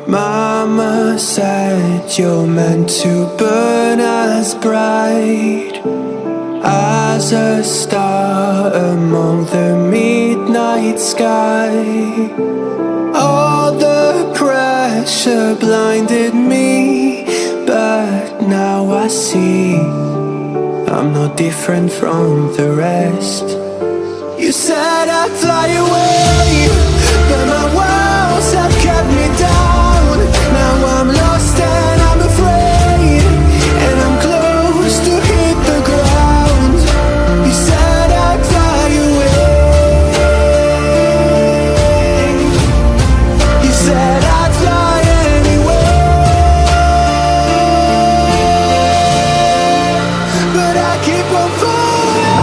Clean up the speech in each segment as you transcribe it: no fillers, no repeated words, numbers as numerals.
Mama said you're meant to burn as bright as a star among the midnight sky. All the pressure blinded me, but now I see I'm no different from the rest. You said I'd fly away, but my walls have kept me down. Now I'm lost and I'm afraid, and I'm close to hit the ground. You said I'd fly away. You said I'd fly anyway, but I keep on falling.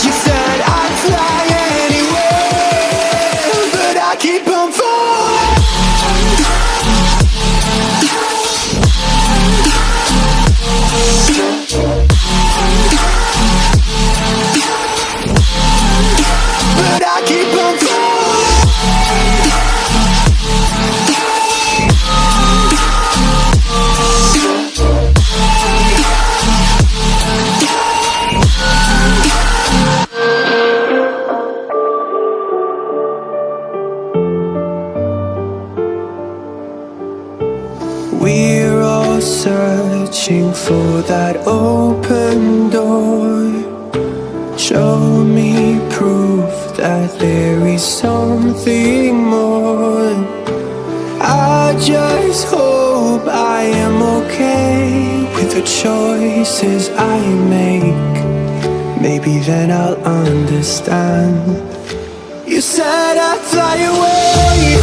You said I'd fly anyway, but I keep on falling. But I keep on falling. We're all searching for that open door. Show me proof that there is something more. I just hope I am okay with the choices I make. Maybe then I'll understand. You said I'd fly away,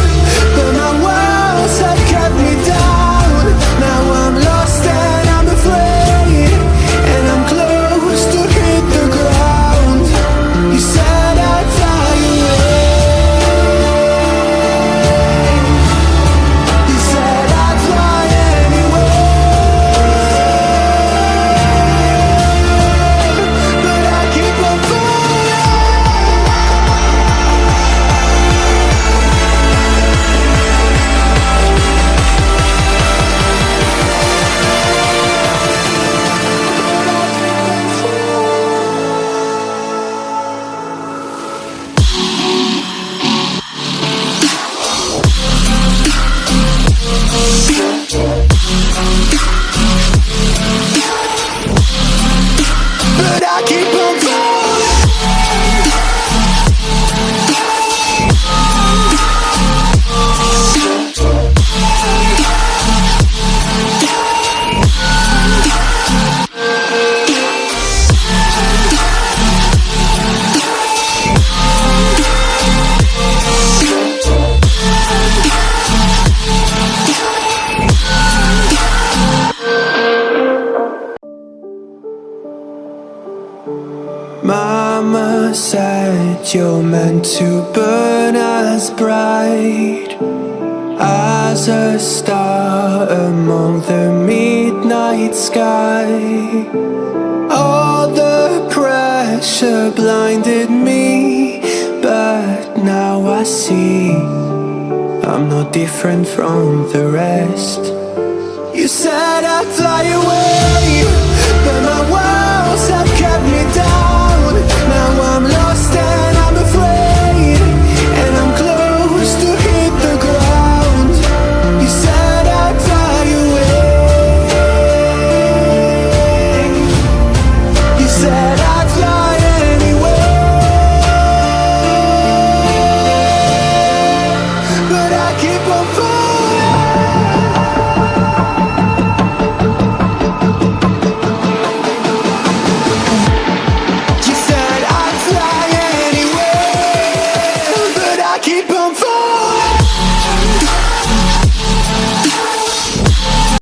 but my walls have kept me down. Now I'm lost and I'm afraid, and I'm close to hit the ground. You said I'd fly away. You said I'd fly anyway, but I keep on but I keep on falling. Mama said you're meant to burn as bright as a star among the midnight sky. All the pressure blinded me, but now I see I'm no different from the rest. You said I'd fly away,